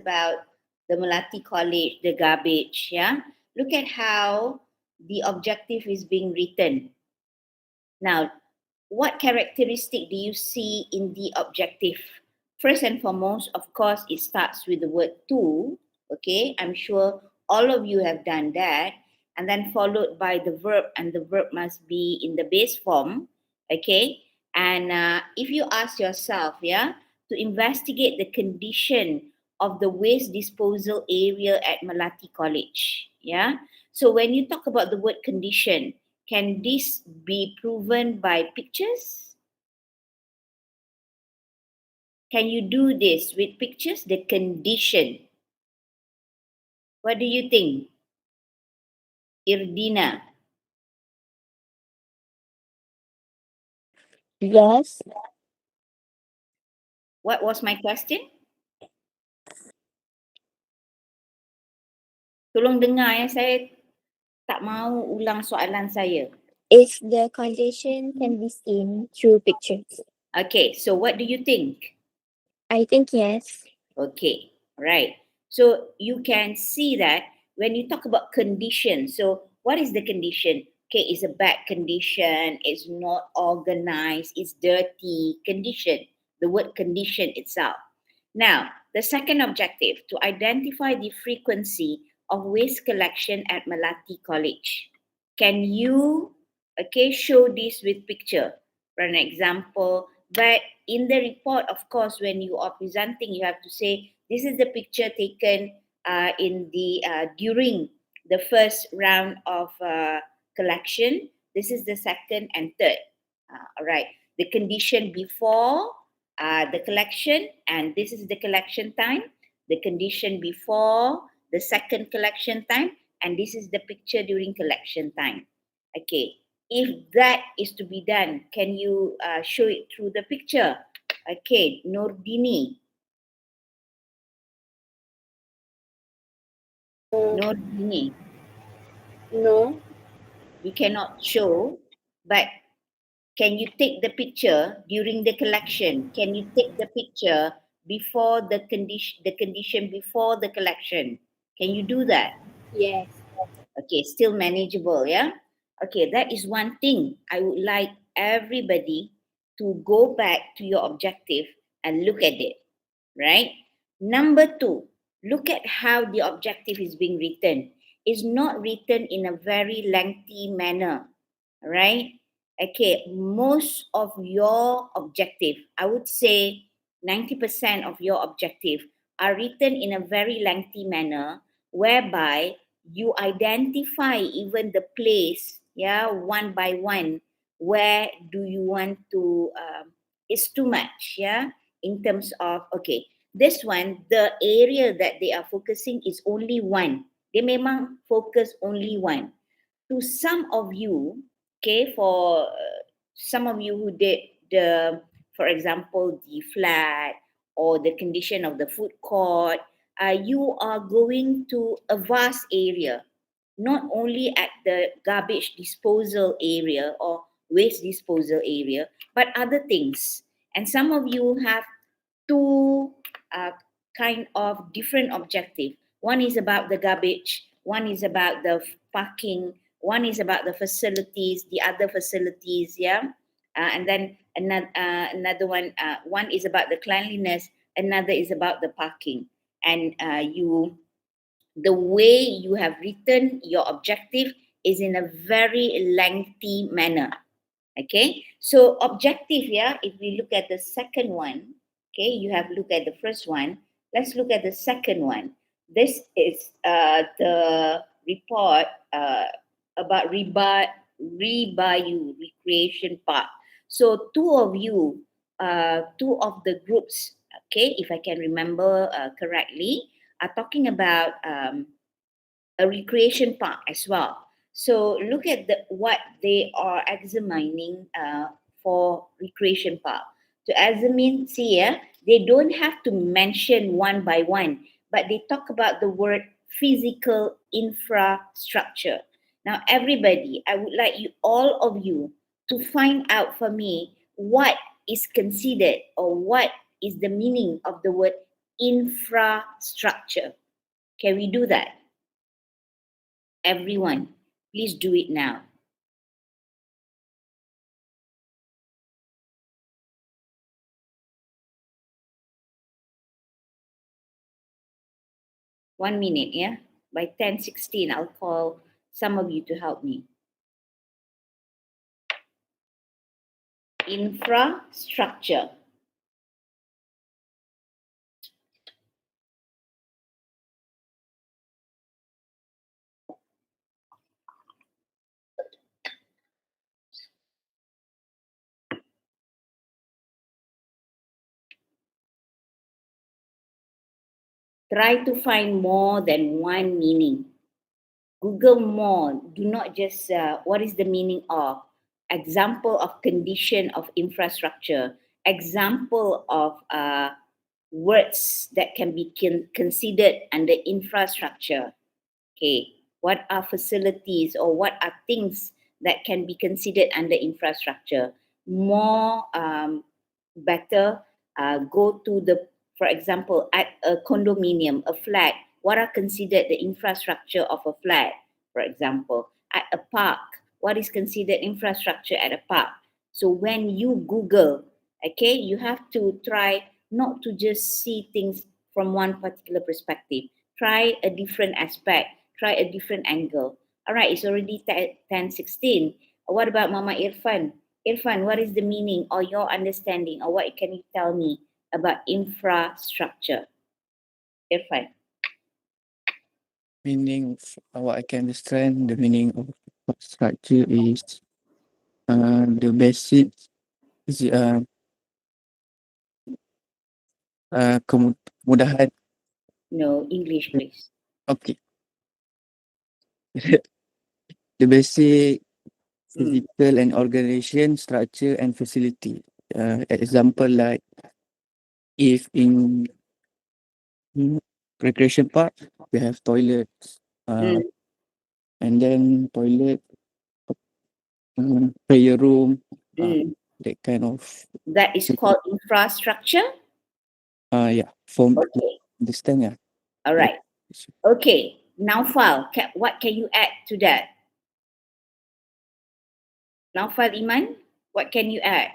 about the Melati College, the garbage, yeah? Look at how the objective is being written. Now, what characteristic do you see in the objective? First and foremost, of course, it starts with the word to, okay? I'm sure all of you have done that. And then followed by the verb, and the verb must be in the base form, okay? And if you ask yourself, yeah, to investigate the condition of the waste disposal area at Melati College, yeah? So when you talk about the word condition, can this be proven by pictures? Can you do this with pictures? The condition. What do you think, Irdina? Yes. What was my question? Tolong dengar ya, saya tak mahu ulang soalan saya. If the condition can be seen through pictures. Okay, so what do you think? I think yes. Okay, right. So you can see that when you talk about condition, so what is the condition? Okay, it's a bad condition, it's not organized, it's dirty condition, the word condition itself. Now, the second objective, to identify the frequency of waste collection at Melati College. Can you, okay, show this with picture? For an example, but in the report, of course, when you are presenting, you have to say, this is the picture taken in the during the first round of collection. This is the second and third. All right. The condition before the collection, and this is the collection time. The condition before the second collection time, and this is the picture during collection time. Okay. If that is to be done, can you show it through the picture? Okay, Nordini. Nordini, No. you cannot show, but can you take the picture during the collection? Can you take the picture before the condition before the collection? Can you do that? Yes. Okay, still manageable, yeah? Okay, that is one thing I would like everybody to go back to your objective and look at it, right? Number two, look at how the objective is being written. It's not written in a very lengthy manner, right? Okay, most of your objective, I would say 90% of your objective are written in a very lengthy manner whereby you identify even the place, yeah, one by one, where do you want to, it's too much, yeah, in terms of, okay, this one, the area that they are focusing is only one. They memang focus only one. To some of you, okay, for some of you who did the, for example, the flat or the condition of the food court, you are going to a vast area, not only at the garbage disposal area or waste disposal area, but other things. And some of you have two kind of different objective. One is about the garbage, one is about the parking, one is about the facilities, the other facilities, yeah. And then another one, one is about the cleanliness, another is about the parking. And the way you have written your objective is in a very lengthy manner. Okay, so objective, yeah, if we look at the second one, okay, you have looked at the first one, let's look at the second one. This is the report about Rebayou Recreation Park. So two of you, two of the groups, okay, if I can remember correctly, are talking about a recreation park as well. So look at what they are examining for recreation park. To examine, see, yeah, they don't have to mention one by one, but they talk about the word physical infrastructure. Now, everybody, I would like you, all of you, to find out for me what is considered or what is the meaning of the word infrastructure. Can we do that? Everyone, please do it now. One minute, yeah? By 10:16, I'll call some of you to help me. Infrastructure. Try to find more than one meaning. Google more. Do not just, what is the meaning of? Example of condition of infrastructure. Example of words that can be considered under infrastructure. Okay, what are facilities or what are things that can be considered under infrastructure? More better, go to the, for example, at a condominium, a flat, what are considered the infrastructure of a flat, for example. At a park, what is considered infrastructure at a park? So when you Google, okay, you have to try not to just see things from one particular perspective. Try a different aspect, try a different angle. All right, it's already 10:16. What about Mama Irfan? Irfan, what is the meaning or your understanding, or what can you tell me about infrastructure? Irfan. Meaning of what I can understand, the meaning of structure is the basic is kemudahan. No, English, please. Okay. The basic physical and organization, structure and facility. Example like if in recreation park we have toilets, and then toilet, prayer room, that kind of. That is called infrastructure. Yeah, from Okay. understand, yeah. All right. Okay. Naufal, what can you add to that? Naufal Iman, what can you add?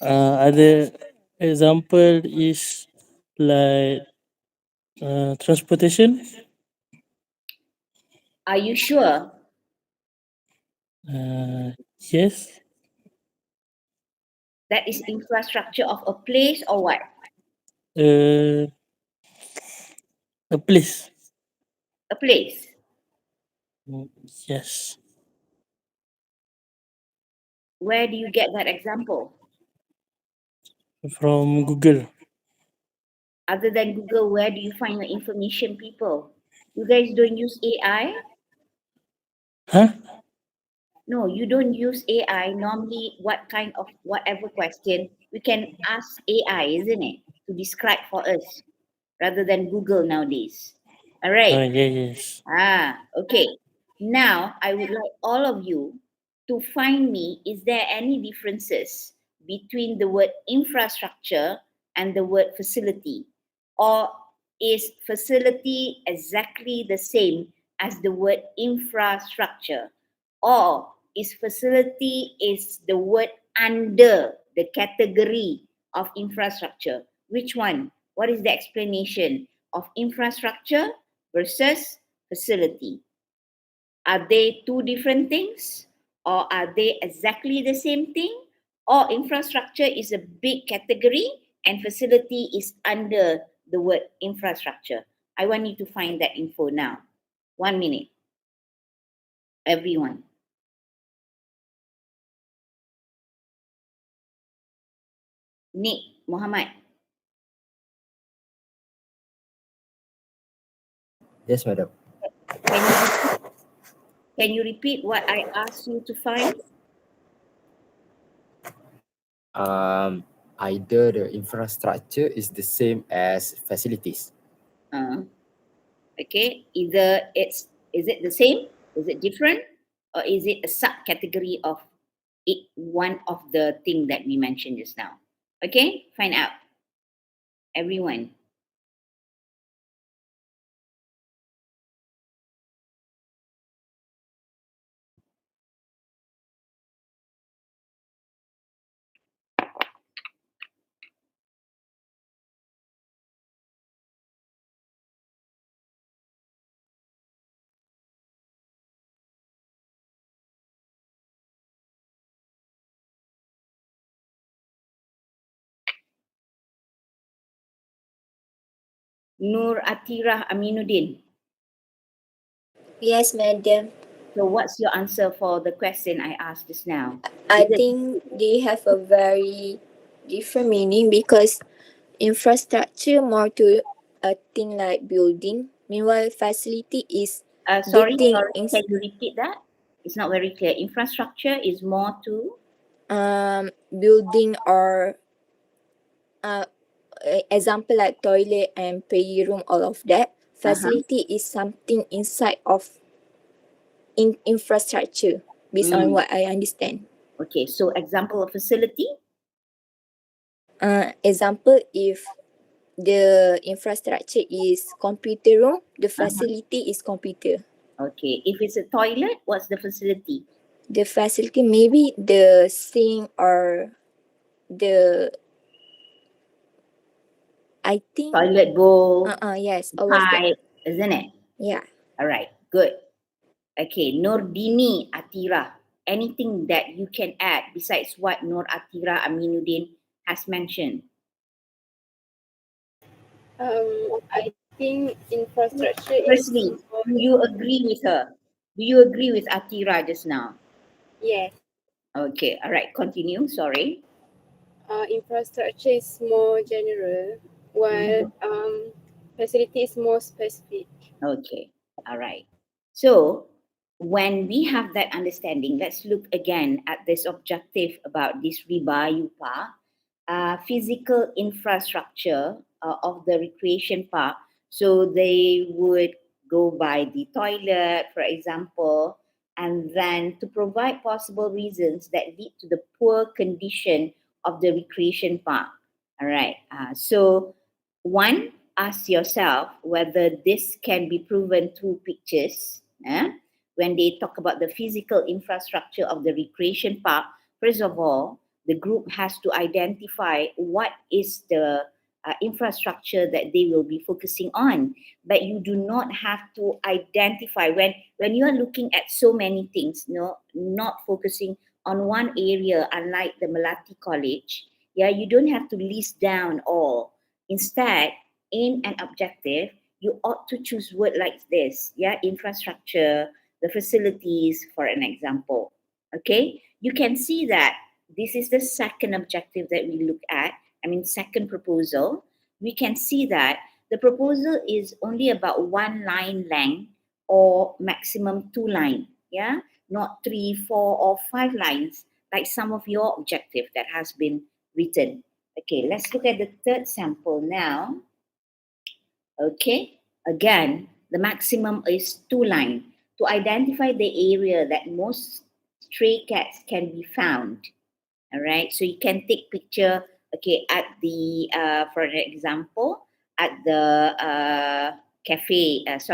Other example is like transportation. Are you sure? Yes. That is infrastructure of a place or what? A place. A place. Yes. Where do you get that example? From Google. Other than Google, where do you find your information, people? You guys don't use AI? Huh? No, you don't use AI. Normally, what kind of whatever question, we can ask AI, isn't it? To describe for us rather than Google nowadays. All right. Yes. Okay. Now, I would like all of you to find me, is there any differences between the word infrastructure and the word facility? Or is facility exactly the same as the word infrastructure? Or is facility is the word under the category of infrastructure? Which one? What is the explanation of infrastructure versus facility? Are they two different things, or are they exactly the same thing? Or infrastructure is a big category and facility is under the word infrastructure? I want you to find that info now. 1 minute. Everyone. Nick, Muhammad. Yes, madam. Can you repeat what I asked you to find? Either the infrastructure is the same as facilities. Okay, either is it the same? Is it different? or is it a subcategory of it, one of the thing that we mentioned just now? Okay, find out. Everyone. Nur Atirah Aminuddin. Yes, madam. So what's your answer for the question I asked just now? I Is it- think they have a very different meaning because infrastructure more to a thing like building. Meanwhile, facility is Sorry, thing can you repeat that? It's not very clear. Infrastructure is more to building or example like toilet and playroom, all of that. Facility is something inside of infrastructure based on Mm. what I understand. Okay, so example of facility. Example, if the infrastructure is computer room, the facility is computer. Okay, if it's a toilet, what's the facility? The facility maybe the sink or the I think Toilet bowl, yes, all of that. pipe, isn't it? Yeah. All right, good. Okay, Nurdini Atira. Anything that you can add besides what Nur Atira Aminuddin has mentioned? I think infrastructure Firstly, is more, do you agree with her? Do you agree with Atira just now? yes. Okay, all right, continue. Sorry. Infrastructure is more general, while facility is more specific. Okay, all right. So when we have that understanding, let's look again at this objective about this riba yupa, physical infrastructure of the recreation park. So they would go by the toilet, for example, and then to provide possible reasons that lead to the poor condition of the recreation park. All right. So one, ask yourself whether this can be proven through pictures. When they talk about the physical infrastructure of the recreation park, first of all, the group has to identify what is the infrastructure that they will be focusing on. But you do not have to identify when you are looking at so many things, no, not focusing on one area, unlike the Melati College. Yeah, you don't have to list down all. Instead, in an objective, you ought to choose word like this. Yeah, infrastructure, the facilities, for an example. Okay, you can see that this is the second objective that we look at. I mean, second proposal. We can see that the proposal is only about one line length or maximum two line. Yeah, not 3, 4, or 5 lines like some of your objective that has been written. Okay, let's look at the third sample now. Okay, again, the maximum is 2 line to identify the area that most stray cats can be found. All right, so you can take picture, okay, at the, for an example, at the cafe, at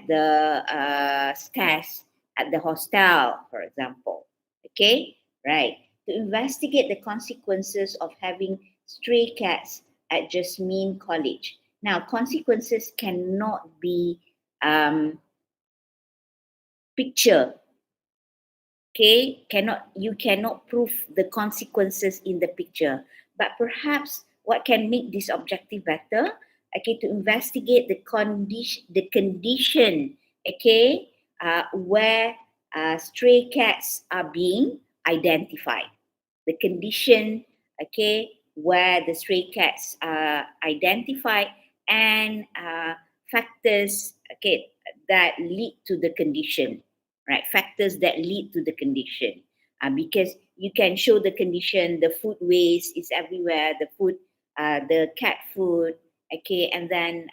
the stairs at the hostel, for example. Okay, right. To investigate the consequences of having stray cats at Jasmine College. Now, consequences cannot be picture. Okay, you cannot prove the consequences in the picture, but perhaps what can make this objective better, okay, to investigate the condition, okay, where stray cats are being identified, the condition, okay, where the stray cats are identified, and factors, okay, that lead to the condition, right? Factors that lead to the condition. Because you can show the condition, the food waste is everywhere, the cat food, okay, and then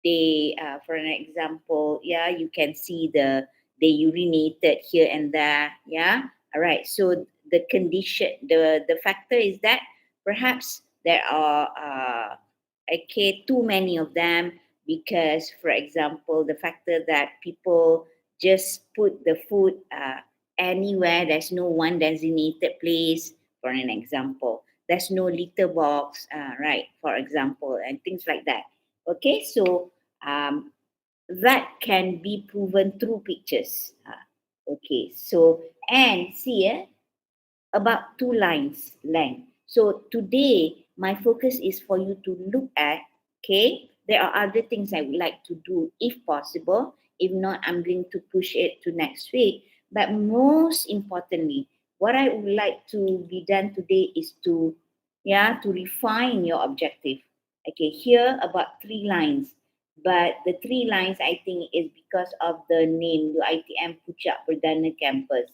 they, for an example, yeah, you can see the they urinated here and there. Yeah. All right. So the condition, the factor is that perhaps there are too many of them, because, for example, the factor that people just put the food anywhere. There's no one designated place, for an example. There's no litter box, right, for example, and things like that. Okay, so that can be proven through pictures. Okay, so, and see, about 2 lines length. So today, my focus is for you to look at, okay, there are other things I would like to do if possible. If not, I'm going to push it to next week. But most importantly, what I would like to be done today is to, yeah, to refine your objective. Okay, here about 3 lines. But the 3 lines, I think, is because of the name, UiTM Puncak Perdana Campus.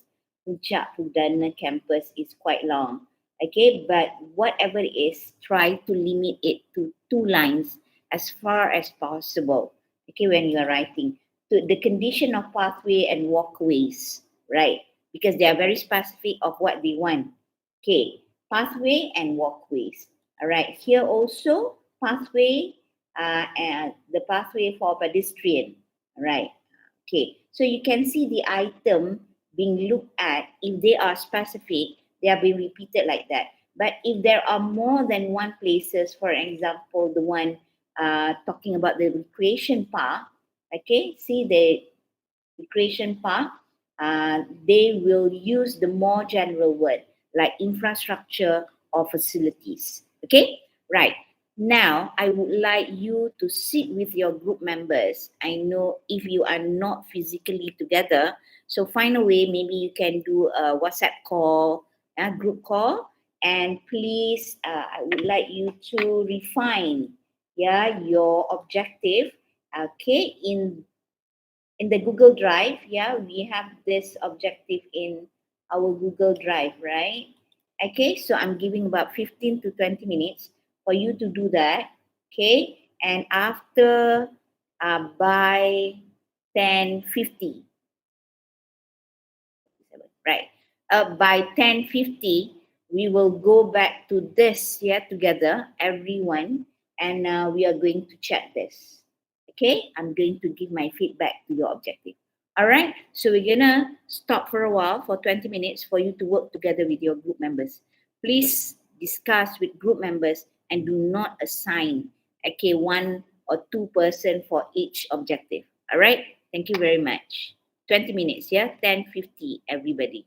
Puncak Perdana Campus is quite long. Okay, but whatever it is, try to limit it to 2 lines as far as possible. Okay, when you are writing. To the condition of pathway and walkways, right? Because they are very specific of what they want. Okay, pathway and walkways. All right, here also pathway and the pathway for pedestrian. All right. Okay, so you can see the item being looked at. If they are specific, they are being repeated like that. But if there are more than one places, for example, the one talking about the recreation park, okay, see the recreation park, they will use the more general word like infrastructure or facilities. Okay, right. Now, I would like you to sit with your group members. I know if you are not physically together, so find a way, maybe you can do a WhatsApp call, a group call, and please, I would like you to refine, yeah, your objective, okay, in the Google Drive. Yeah, we have this objective in our Google Drive, right? Okay, so I'm giving about 15 to 20 minutes for you to do that. Okay, and after by 10:50, right? By 10:50, we will go back to this here together, everyone, and we are going to check this. Okay, I'm going to give my feedback to your objective. All right, so we're gonna stop for a while for 20 minutes for you to work together with your group members. Please discuss with group members and do not assign, okay, 1 or 2 person for each objective. All right, thank you very much. 20 minutes, yeah, 10:50, everybody.